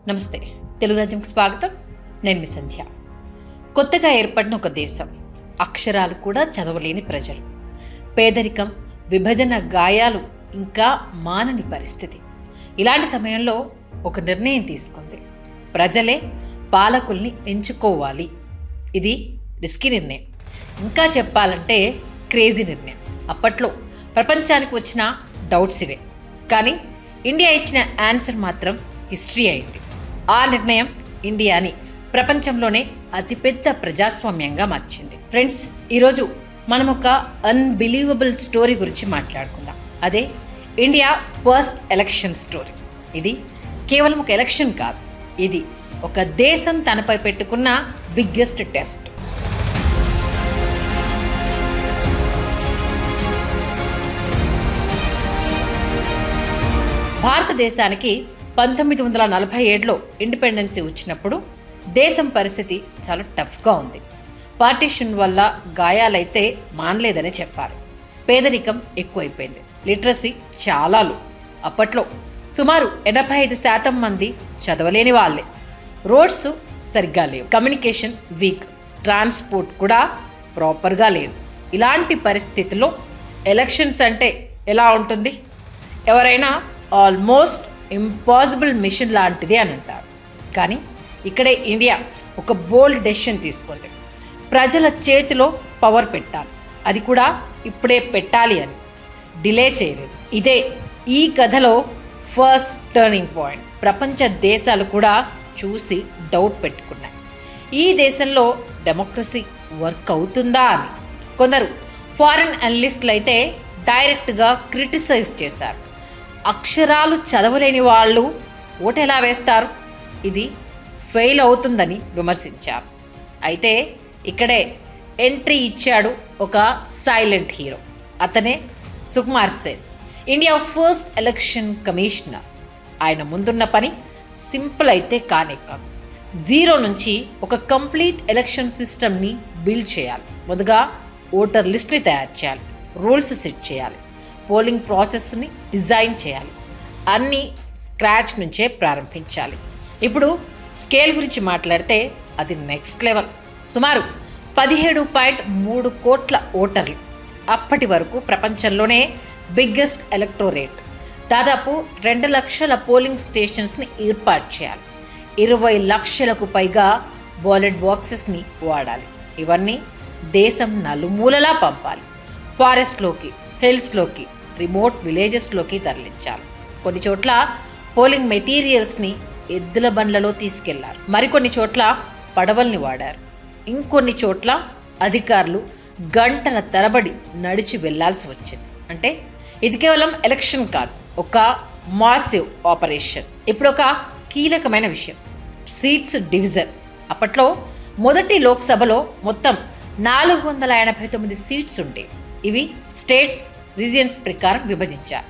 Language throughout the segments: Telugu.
నమస్తే. తెలుగు రాజ్యంకు స్వాగతం. నేను మీ సంధ్య. కొత్తగా ఏర్పడిన ఒక దేశం, అక్షరాలు కూడా చదవలేని ప్రజలు, పేదరికం, విభజన గాయాలు ఇంకా మానని పరిస్థితి. ఇలాంటి సమయంలో ఒక నిర్ణయం తీసుకుంది. ప్రజలే పాలకుల్ని ఎంచుకోవాలి. ఇది రిస్కీ నిర్ణయం, ఇంకా చెప్పాలంటే క్రేజీ నిర్ణయం. అప్పట్లో ప్రపంచానికి వచ్చిన డౌట్స్ ఇవే, కానీ ఇండియా ఇచ్చిన ఆన్సర్ మాత్రం హిస్టరీ అయింది. ఆ నిర్ణయం ఇండియాని ప్రపంచంలోనే అతిపెద్ద ప్రజాస్వామ్యంగా మార్చింది. ఫ్రెండ్స్, ఈరోజు మనం ఒక అన్బిలీవబుల్ స్టోరీ గురించి మాట్లాడుకుందాం. అదే ఇండియా ఫస్ట్ ఎలక్షన్ స్టోరీ. ఇది కేవలం ఒక ఎలక్షన్ కాదు, ఇది ఒక దేశం తనపై పెట్టుకున్న బిగ్గెస్ట్ టెస్ట్. భారతదేశానికి 1947లో ఇండిపెండెన్సీ వచ్చినప్పుడు దేశం పరిస్థితి చాలా టఫ్గా ఉంది. పార్టీషన్ వల్ల గాయాలైతే మానలేదనే చెప్పాలి. పేదరికం ఎక్కువైపోయింది, లిటరసీ చాలా లో. అప్పట్లో సుమారు 85% మంది చదవలేని వాళ్ళే. రోడ్స్ సరిగ్గా లేవు, కమ్యూనికేషన్ వీక్, ట్రాన్స్పోర్ట్ కూడా ప్రాపర్గా లేదు. ఇలాంటి పరిస్థితుల్లో ఎలక్షన్స్ అంటే ఎలా ఉంటుంది? ఎవరైనా ఆల్మోస్ట్ ఇంపాసిబుల్ మిషన్ లాంటిది అని అంటారు. కానీ ఇక్కడే ఇండియా ఒక బోల్డ్ డెసిషన్ తీసుకుంది. ప్రజల చేతిలో పవర్ పెట్టాలి, అది కూడా ఇప్పుడే పెట్టాలి అని. డిలే చేయలేదు. ఇదే ఈ కథలో ఫస్ట్ టర్నింగ్ పాయింట్. ప్రపంచ దేశాలు కూడా చూసి డౌట్ పెట్టుకున్నాయి, ఈ దేశంలో డెమోక్రసీ వర్క్ అవుతుందా అని. కొందరు ఫారిన్ అనలిస్టులు అయితే డైరెక్ట్గా క్రిటిసైజ్ చేశారు. అక్షరాలు చదవలేని వాళ్ళు ఓటు ఎలా వేస్తారు, ఇది ఫెయిల్ అవుతుందని విమర్శించారు. అయితే ఇక్కడే ఎంట్రీ ఇచ్చాడు ఒక సైలెంట్ హీరో. అతనే Sukumar Sen, India first election commissioner. ఆయన ముందున్న పని సింపుల్ అయితే కానే కాదు. జీరో నుంచి ఒక కంప్లీట్ ఎలక్షన్ సిస్టమ్ని బిల్డ్ చేయాలి. ముందుగా ఓటర్ లిస్ట్ని తయారు చేయాలి, రూల్స్ సెట్ చేయాలి, పోలింగ్ ప్రాసెస్ని డిజైన్ చేయాలి. అన్నీ స్క్రాచ్ నుంచే ప్రారంభించాలి. ఇప్పుడు స్కేల్ గురించి మాట్లాడితే అది నెక్స్ట్ లెవెల్. సుమారు 17.3 కోట్ల ఓటర్లు. అప్పటి వరకు ప్రపంచంలోనే బిగ్గెస్ట్ ఎలక్టోరేట్. దాదాపు 2 లక్షల పోలింగ్ స్టేషన్స్ని ఏర్పాటు చేయాలి. 20 లక్షలకు పైగా బ్యాలెట్ బాక్సెస్ని వాడాలి. ఇవన్నీ దేశం నలుమూలలా పంపాలి. ఫారెస్ట్లోకి, హిల్స్లోకి, రిమోట్ విలేజెస్లోకి తరలించాలి. కొన్ని చోట్ల పోలింగ్ మెటీరియల్స్ని ఎద్దుల బండ్లలో తీసుకెళ్లారు, మరికొన్ని చోట్ల పడవల్ని వాడారు, ఇంకొన్ని చోట్ల అధికారులు గంటల తరబడి నడిచి వెళ్లాల్సి వచ్చింది. అంటే ఇది కేవలం ఎలక్షన్ కాదు, ఒక మాసివ్ ఆపరేషన్. ఇప్పుడు ఒక కీలకమైన విషయం, సీట్స్ డివిజన్. అప్పట్లో మొదటి లోక్సభలో మొత్తం 489 సీట్స్ ఉండేవి. ఇవి స్టేట్స్, రీజియన్స్ ప్రకారం విభజించారు.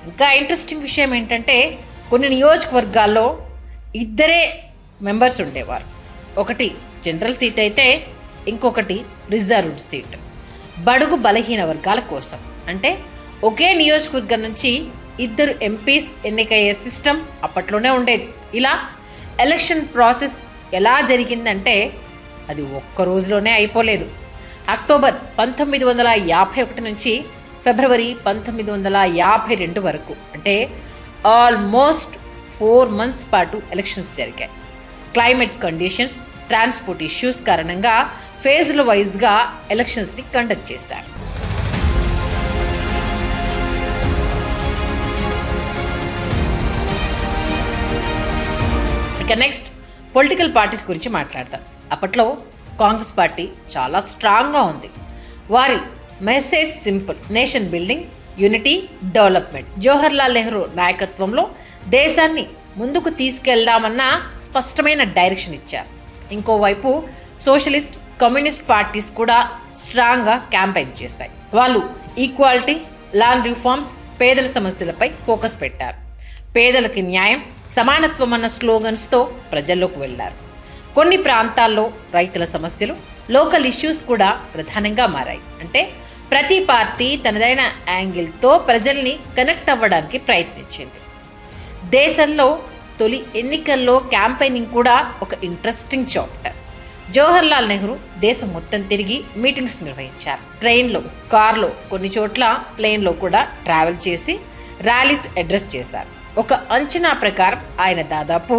ఇంకా ఇంట్రెస్టింగ్ విషయం ఏంటంటే కొన్ని నియోజకవర్గాల్లో 2 మెంబర్స్ ఉండేవారు. ఒకటి జనరల్ సీట్ అయితే ఇంకొకటి రిజర్వ్డ్ సీట్, బడుగు బలహీన వర్గాల కోసం. అంటే ఒకే నియోజకవర్గం నుంచి 2 ఎంపీస్ ఎన్నికయ్యే సిస్టమ్ అప్పట్లోనే ఉండేది. ఇలా ఎలక్షన్ ప్రాసెస్ ఎలా జరిగిందంటే అది ఒక్క రోజులోనే అయిపోలేదు. అక్టోబర్ 1951 నుంచి ఫిబ్రవరి 1952 వరకు, అంటే ఆల్మోస్ట్ 4 మంత్స్ పాటు ఎలక్షన్స్ జరిగాయి. క్లైమేట్ కండిషన్స్, ట్రాన్స్పోర్ట్ ఇష్యూస్ కారణంగా ఫేజ్ల వైజ్గా ఎలక్షన్స్ని కండక్ట్ చేశారు. ఇక నెక్స్ట్ పొలిటికల్ పార్టీస్ గురించి మాట్లాడతాం. అప్పట్లో కాంగ్రెస్ పార్టీ చాలా స్ట్రాంగ్గా ఉంది. వారి message simple: nation building, unity, development. Jawaharlal Nehru నాయకత్వంలో దేశాన్ని ముందుకు తీసుకెళ్దామన్న స్పష్టమైన డైరెక్షన్ ఇచ్చారు. ఇంకోవైపు సోషలిస్ట్, కమ్యూనిస్ట్ పార్టీస్ కూడా స్ట్రాంగ్గా క్యాంపెయిన్ చేశాయి. వాళ్ళు ఈక్వాలిటీ, ల్యాండ్ రిఫార్మ్స్, పేదల సమస్యలపై ఫోకస్ పెట్టారు. పేదలకి న్యాయం, సమానత్వం అన్న స్లోగన్స్తో ప్రజల్లోకి వెళ్లారు. కొన్ని ప్రాంతాల్లో రైతుల సమస్యలు, లోకల్ ఇష్యూస్ కూడా ప్రధానంగా మారాయి. అంటే ప్రతి పార్టీ తనదైన యాంగిల్తో ప్రజల్ని కనెక్ట్ అవ్వడానికి ప్రయత్నించింది. దేశంలో తొలి ఎన్నికల్లో క్యాంపెయినింగ్ కూడా ఒక ఇంట్రెస్టింగ్ చాప్టర్. జవహర్లాల్ నెహ్రూ దేశం మొత్తం తిరిగి మీటింగ్స్ నిర్వహించారు. ట్రైన్లో, కార్లో, కొన్ని చోట్ల ప్లేన్లో కూడా ట్రావెల్ చేసి ర్యాలీస్ అడ్రస్ చేశారు. ఒక అంచనా ప్రకారం ఆయన దాదాపు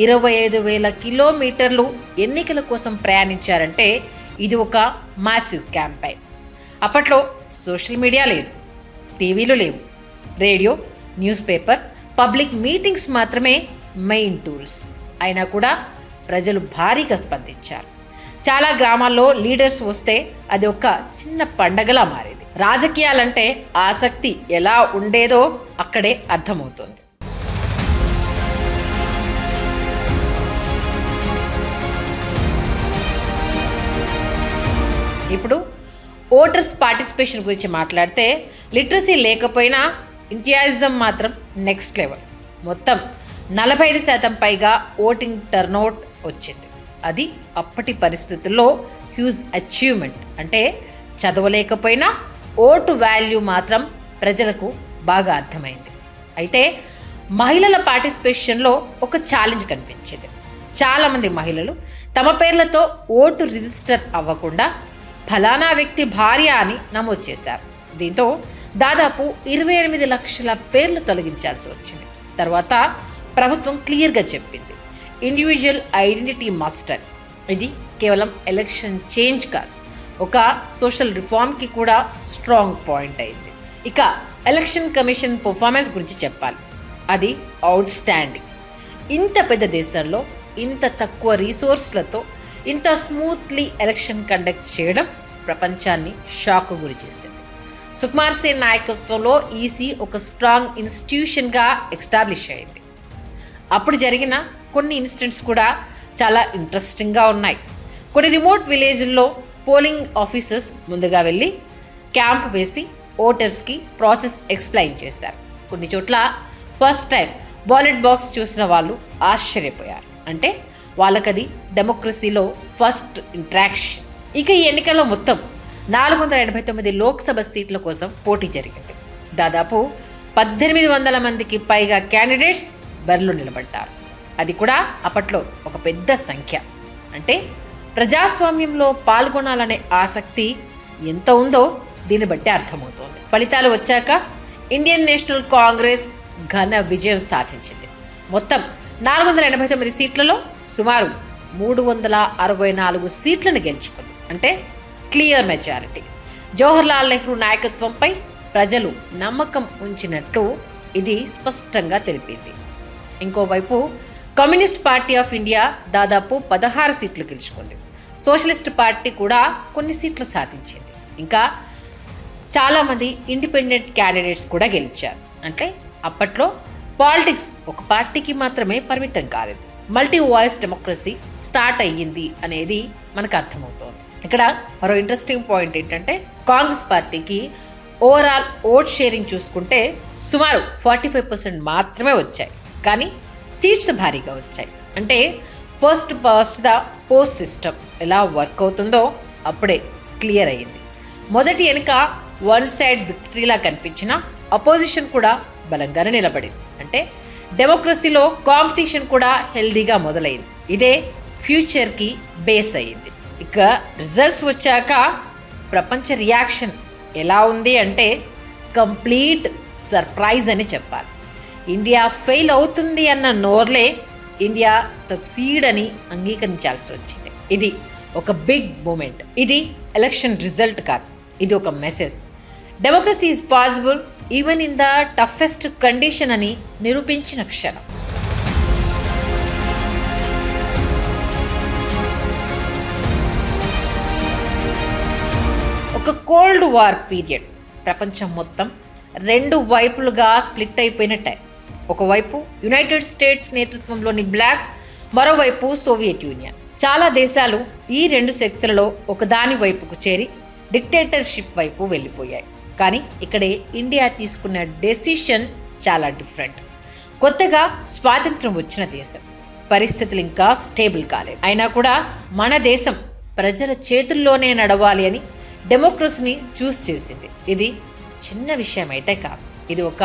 25,000 కిలోమీటర్లు ఎన్నికల కోసం ప్రయాణించారంటే ఇది ఒక మాసివ్ క్యాంపెయిన్. అప్పట్లో సోషల్ మీడియా లేదు, టీవీలు లేవు, radio, news paper, public meetings మాత్రమే మెయిన్ టూల్స్. అయినా కూడా ప్రజలు భారీగా స్పందించారు. చాలా గ్రామాల్లో లీడర్స్ వస్తే అది ఒక చిన్న పండగలా మారేది. రాజకీయాలంటే ఆసక్తి ఎలా ఉండేదో అక్కడే అర్థమవుతోంది. ఇప్పుడు ఓటర్స్ పార్టిసిపేషన్ గురించి మాట్లాడితే లిటరసీ లేకపోయినా ఇంతియాజిజం మాత్రం నెక్స్ట్ లెవెల్. మొత్తం 45% పైగా ఓటింగ్ టర్నౌట్ వచ్చింది. అది అప్పటి పరిస్థితుల్లో హ్యూజ్ అచీవ్మెంట్. అంటే చదవలేకపోయినా ఓటు వాల్యూ మాత్రం ప్రజలకు బాగా అర్థమైంది. అయితే మహిళల పార్టిసిపేషన్లో ఒక ఛాలెంజ్ కనిపించింది. చాలామంది మహిళలు తమ పేర్లతో ఓటు రిజిస్టర్ అవ్వకుండా ఫలానా వ్యక్తి భార్య అని నమోదు చేశారు. దీంతో దాదాపు 28 లక్షల పేర్లు తొలగించాల్సి వచ్చింది. తర్వాత ప్రభుత్వం క్లియర్గా చెప్పింది, ఇండివిజువల్ ఐడెంటిటీ మస్ట్ అని. ఇది కేవలం ఎలక్షన్ చేంజ్ కాదు, ఒక సోషల్ రిఫార్మ్కి కూడా స్ట్రాంగ్ పాయింట్ అయింది. ఇక ఎలక్షన్ కమిషన్ పర్ఫార్మెన్స్ గురించి చెప్పాలి. అది అవుట్ స్టాండింగ్. ఇంత పెద్ద దేశంలో ఇంత తక్కువ రీసోర్స్లతో ఇంత స్మూత్లీ ఎలక్షన్ కండక్ట్ చేయడం ప్రపంచాన్ని షాక్ గురి చేసింది. సుకుమార్ సేన్ నాయకత్వంలో ఈసీ ఒక స్ట్రాంగ్ ఇన్స్టిట్యూషన్గా ఎస్టాబ్లిష్ అయింది. అప్పుడు జరిగిన కొన్ని ఇన్సిడెంట్స్ కూడా చాలా ఇంట్రెస్టింగ్గా ఉన్నాయి. కొన్ని రిమోట్ విలేజ్ల్లో పోలింగ్ ఆఫీసర్స్ ముందుగా వెళ్ళి క్యాంప్ వేసి ఓటర్స్కి ప్రాసెస్ ఎక్స్ప్లెయిన్ చేశారు. కొన్ని చోట్ల ఫస్ట్ టైం బ్యాలెట్ బాక్స్ చూసిన వాళ్ళు ఆశ్చర్యపోయారు. అంటే వాళ్ళకది డెమోక్రసీలో ఫస్ట్ ఇంట్రాక్షన్. ఇక ఈ ఎన్నికల్లో మొత్తం 489 లోక్సభ సీట్ల కోసం పోటీ జరిగింది. దాదాపు 1800 మందికి పైగా క్యాండిడేట్స్ బరిలో నిలబడ్డారు. అది కూడా అప్పట్లో ఒక పెద్ద సంఖ్య. అంటే ప్రజాస్వామ్యంలో పాల్గొనాలనే ఆసక్తి ఎంత ఉందో దీన్ని బట్టి అర్థమవుతోంది. ఫలితాలు వచ్చాక ఇండియన్ నేషనల్ కాంగ్రెస్ ఘన విజయం సాధించింది. మొత్తం 489 సీట్లలో సుమారు 364 సీట్లను గెలుచుకుంది. అంటే క్లియర్ మెజారిటీ. జవహర్లాల్ నెహ్రూ నాయకత్వంపై ప్రజలు నమ్మకం ఉంచినట్లు ఇది స్పష్టంగా తెలిపింది. ఇంకోవైపు కమ్యూనిస్ట్ పార్టీ ఆఫ్ ఇండియా దాదాపు 16 సీట్లు గెలుచుకుంది. సోషలిస్ట్ పార్టీ కూడా కొన్ని సీట్లు సాధించింది. ఇంకా చాలామంది ఇండిపెండెంట్ క్యాండిడేట్స్ కూడా గెలిచారు. అంటే అప్పట్లో పాలిటిక్స్ ఒక పార్టీకి మాత్రమే పరిమితం కాలేదు, మల్టీ వాయిస్ డెమోక్రసీ స్టార్ట్ అయ్యింది అనేది మనకు అర్థమవుతోంది. ఇక్కడ మరో ఇంట్రెస్టింగ్ పాయింట్ ఏంటంటే కాంగ్రెస్ పార్టీకి ఓవరాల్ ఓట్ షేరింగ్ చూసుకుంటే సుమారు 45% మాత్రమే వచ్చాయి. కానీ సీట్స్ భారీగా వచ్చాయి. అంటే పోస్ట్ ద పోస్ట్ సిస్టమ్ ఎలా వర్క్ అవుతుందో అప్పుడే క్లియర్ అయ్యింది. మొదటి ఎన్నిక వన్ సైడ్ విక్టరీలా కనిపించిన అపోజిషన్ కూడా బలంగానే నిలబడింది. అంటే డెమోక్రసీలో కాంపిటీషన్ కూడా హెల్దీగా మొదలైంది. ఇదే ఫ్యూచర్కి బేస్ అయ్యింది. ఇక రిజల్ట్స్ వచ్చాక ప్రపంచ రియాక్షన్ ఎలా ఉంది అంటే కంప్లీట్ సర్ప్రైజ్ అని చెప్పాలి. ఇండియా ఫెయిల్ అవుతుంది అన్న నోర్లే ఇండియా సక్సీడ్ అని అంగీకరించాల్సి వచ్చింది. ఇది ఒక బిగ్ మూమెంట్. ఇది ఎలక్షన్ రిజల్ట్ కాదు, ఇది ఒక message. Democracy is possible even in the toughest condition అని నిరూపించిన క్షణం. ఒక కోల్డ్ వార్ పీరియడ్. ప్రపంచం మొత్తం 2 వైపులుగా స్ప్లిట్ అయిపోయిన టైం. ఒకవైపు యునైటెడ్ స్టేట్స్ నేతృత్వంలోని బ్లాక్, మరోవైపు సోవియట్ యూనియన్. చాలా దేశాలు ఈ 2 శక్తులలో ఒకదాని వైపుకు చేరి డిక్టేటర్షిప్ వైపు వెళ్ళిపోయాయి. కానీ ఇక్కడే ఇండియా తీసుకున్న డెసిషన్ చాలా డిఫరెంట్. కొత్తగా స్వాతంత్రం వచ్చిన దేశం, పరిస్థితులు ఇంకా స్టేబుల్ కాలేదు. అయినా కూడా మన దేశం ప్రజల చేతుల్లోనే నడవాలి అని డెమోక్రసీని చూస్ చేసింది. ఇది చిన్న విషయం అయితే కాదు, ఇది ఒక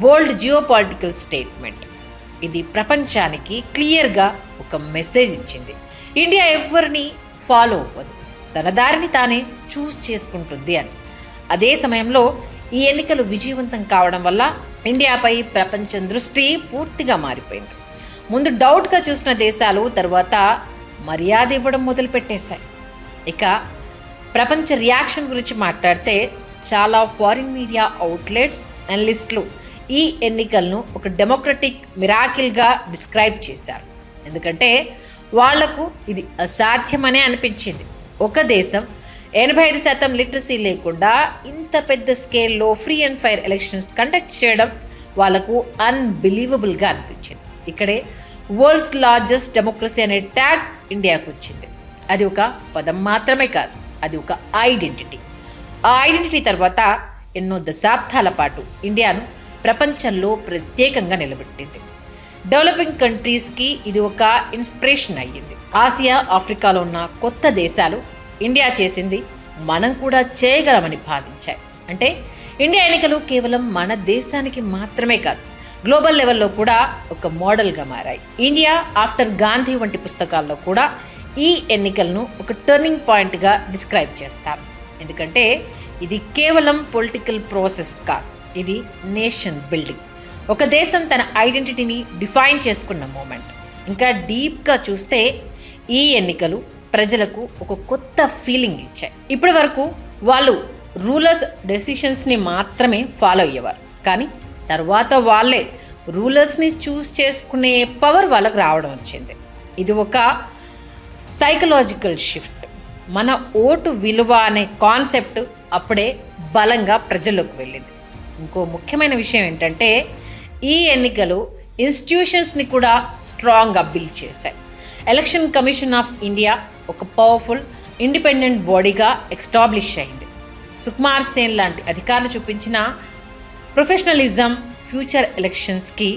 బోల్డ్ జియోపాలిటికల్ స్టేట్మెంట్. ఇది ప్రపంచానికి క్లియర్గా ఒక మెసేజ్ ఇచ్చింది. ఇండియా ఎవరిని ఫాలో అవ్వదు, తన దారిని తానే చూస్ చేసుకుంటుంది అని. అదే సమయంలో ఈ ఎన్నికలు విజయవంతం కావడం వల్ల ఇండియాపై ప్రపంచం దృష్టి పూర్తిగా మారిపోయింది. ముందు డౌట్గా చూసిన దేశాలు తర్వాత మర్యాద ఇవ్వడం మొదలుపెట్టేశాయి. ఇక ప్రపంచ రియాక్షన్ గురించి మాట్లాడితే చాలా ఫారిన్ మీడియా అవుట్లెట్స్, అనలిస్టులు ఈ ఎన్నికలను ఒక డెమోక్రటిక్ మిరాకిల్గా డిస్క్రైబ్ చేశారు. ఎందుకంటే వాళ్లకు ఇది అసాధ్యమనే అనిపించింది. ఒక దేశం 85% లిటరసీ లేకుండా ఇంత పెద్ద స్కేల్లో free and fire elections conduct చేయడం వాళ్లకు అన్బిలీవబుల్గా అనిపించింది. ఇక్కడే వరల్డ్స్ లార్జెస్ట్ డెమోక్రసీ అనే ట్యాగ్ ఇండియాకు వచ్చింది. అది ఒక పదం మాత్రమే కాదు, అది ఒక ఐడెంటిటీ. ఆ ఐడెంటిటీ తర్వాత ఎన్నో దశాబ్దాల పాటు ఇండియాను ప్రపంచంలో ప్రత్యేకంగా నిలబెట్టింది. డెవలపింగ్ కంట్రీస్కి ఇది ఒక ఇన్స్పిరేషన్ అయ్యింది. ఆసియా, ఆఫ్రికాలో ఉన్న కొత్త దేశాలు ఇండియా చేసింది మనం కూడా చేయగలమని భావించాయి. అంటే ఇండియా ఎన్నికలు కేవలం మన దేశానికి మాత్రమే కాదు, గ్లోబల్ లెవెల్లో కూడా ఒక మోడల్గా మారాయి. ఇండియా ఆఫ్టర్ గాంధీ వంటి పుస్తకాల్లో కూడా ఈ ఎన్నికలను ఒక టర్నింగ్ పాయింట్గా డిస్క్రైబ్ చేస్తారు. ఎందుకంటే ఇది కేవలం పొలిటికల్ ప్రాసెస్ కాదు, ఇది నేషన్ బిల్డింగ్. ఒక దేశం తన ఐడెంటిటీని డిఫైన్ చేసుకున్న మూమెంట్. ఇంకా డీప్గా చూస్తే ఈ ఎన్నికలు ప్రజలకు ఒక కొత్త ఫీలింగ్ ఇచ్చాయి. ఇప్పటి వరకు వాళ్ళు రూలర్స్ డెసిషన్స్ని మాత్రమే ఫాలో అయ్యేవారు, కానీ తర్వాత వాళ్ళే రూలర్స్ని చూస్ చేసుకునే పవర్ వాళ్ళకు రావడం వచ్చింది. ఇది ఒక సైకలాజికల్ షిఫ్ట్. మన ఓటు విలువ అనే కాన్సెప్ట్ అప్పుడే బలంగా ప్రజల్లోకి వెళ్ళింది. ఇంకో ముఖ్యమైన విషయం ఏంటంటే ఈ ఎన్నికలు ఇన్స్టిట్యూషన్స్ని కూడా స్ట్రాంగ్గా బిల్డ్ చేశాయి. ఎలక్షన్ కమిషన్ ఆఫ్ ఇండియా ఒక పవర్ఫుల్ ఇండిపెండెంట్ బాడీగా ఎస్టాబ్లిష్ అయింది. సుకుమార్ సేన్ లాంటి అధికారులు చూపించిన ప్రొఫెషనలిజం ఫ్యూచర్ ఎలక్షన్స్కి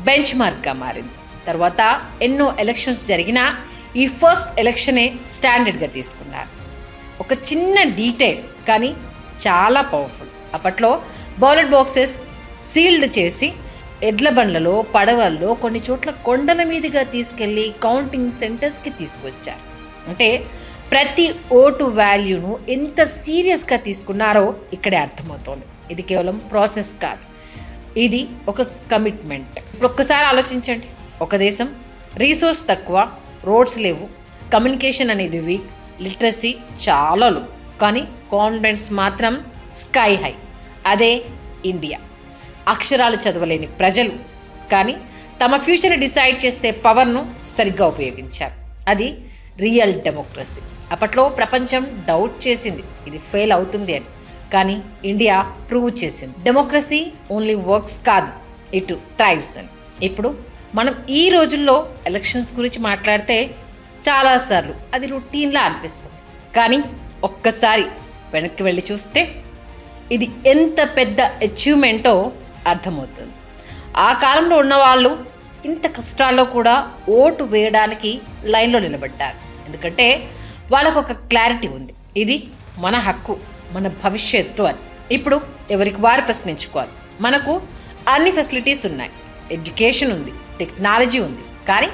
బెంచ్ మార్క్గా మారింది. తర్వాత ఎన్నో ఎలక్షన్స్ జరిగినా ఈ ఫస్ట్ ఎలక్షనే స్టాండర్డ్గా తీసుకున్నారు. ఒక చిన్న డీటెయిల్ కానీ చాలా పవర్ఫుల్. అప్పట్లో బ్యాలెట్ బాక్సెస్ సీల్డ్ చేసి ఎడ్ల బండ్లలో, పడవల్లో, కొన్ని చోట్ల కొండల మీదుగా తీసుకెళ్ళి కౌంటింగ్ సెంటర్స్కి తీసుకొచ్చారు. అంటే ప్రతి ఓటు వాల్యూను ఎంత సీరియస్గా తీసుకున్నారో ఇక్కడే అర్థమవుతోంది. ఇది కేవలం ప్రాసెస్ కాదు, ఇది ఒక కమిట్మెంట్. ఇప్పుడు ఒక్కసారి ఆలోచించండి, ఒక దేశం రీసోర్స్ తక్కువ, రోడ్స్ లేవు, కమ్యూనికేషన్ అనేది వీక్, లిటరసీ చాలా లో, కానీ కాన్ఫిడెన్స్ మాత్రం స్కై హై. అదే ఇండియా. అక్షరాలు చదవలేని ప్రజలు కానీ తమ ఫ్యూచర్ని డిసైడ్ చేసే పవర్ను సరిగ్గా ఉపయోగించారు. అది రియల్ డెమోక్రసీ. అప్పట్లో ప్రపంచం డౌట్ చేసింది ఇది ఫెయిల్ అవుతుంది అని, కానీ ఇండియా ప్రూవ్ చేసింది డెమోక్రసీ ఓన్లీ వర్క్స్ కాదు, ఇటు థ్రైవ్స్ అని. ఇప్పుడు మనం ఈ రోజుల్లో ఎలక్షన్స్ గురించి మాట్లాడితే చాలాసార్లు అది రొటీన్లా అనిపిస్తుంది, కానీ ఒక్కసారి వెనక్కి వెళ్ళి చూస్తే ఇది ఎంత పెద్ద అచీవ్మెంటో అర్థమవుతుంది. ఆ కాలంలో ఉన్నవాళ్ళు ఇంత కష్టాల్లో కూడా ఓటు వేయడానికి లైన్లో నిలబడ్డారు. ఎందుకంటే వాళ్ళకు ఒక క్లారిటీ ఉంది, ఇది మన హక్కు, మన భవిష్యత్తు అని. ఇప్పుడు ఎవరికి వారు ప్రశ్నించుకోవాలి. మనకు అన్ని ఫెసిలిటీస్ ఉన్నాయి, ఎడ్యుకేషన్ ఉంది, టెక్నాలజీ ఉంది, కానీ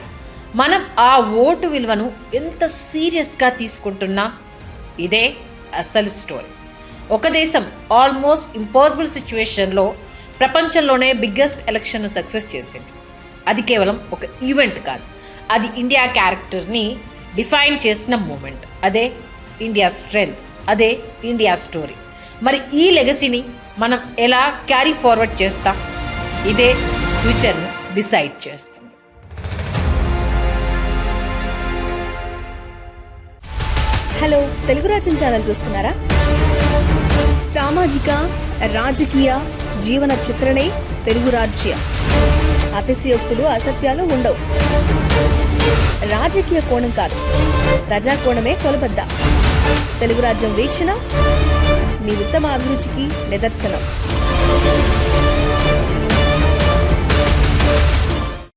మనం ఆ ఓటు విలువను ఎంత సీరియస్గా తీసుకుంటున్నా ఇదే అసలు స్టోరీ. ఒక దేశం ఆల్మోస్ట్ ఇంపాసిబుల్ సిచ్యువేషన్లో ప్రపంచంలోనే బిగ్గెస్ట్ ఎలక్షన్ను సక్సెస్ చేసింది. అది కేవలం ఒక ఈవెంట్ కాదు, అది ఇండియా క్యారెక్టర్ని డిఫైన్ చేసిన మూమెంట్. అదే ఇండియా స్ట్రెంగ్త్, అదే ఇండియా స్టోరీ. మరి ఈ లెగసీని మనం ఎలా క్యారీ ఫార్వర్డ్ చేస్తాం, ఇదే ఫ్యూచర్ను డిసైడ్ చేస్తుంది. హలో, తెలుగు రాజ్యం ఛానల్ చూస్తున్నారా? సామాజిక, రాజకీయ, జీవన చిత్రణే తెలుగు రాజ్యం. అతిశయోక్తులు, అసత్యాలు ఉండవు. రాజకీయ కోణం కాదు, ప్రజా కోణమే కొలబద్ద. తెలుగు రాజ్యం వీక్షణ మీ ఉత్తమ అభిరుచికి నిదర్శనం.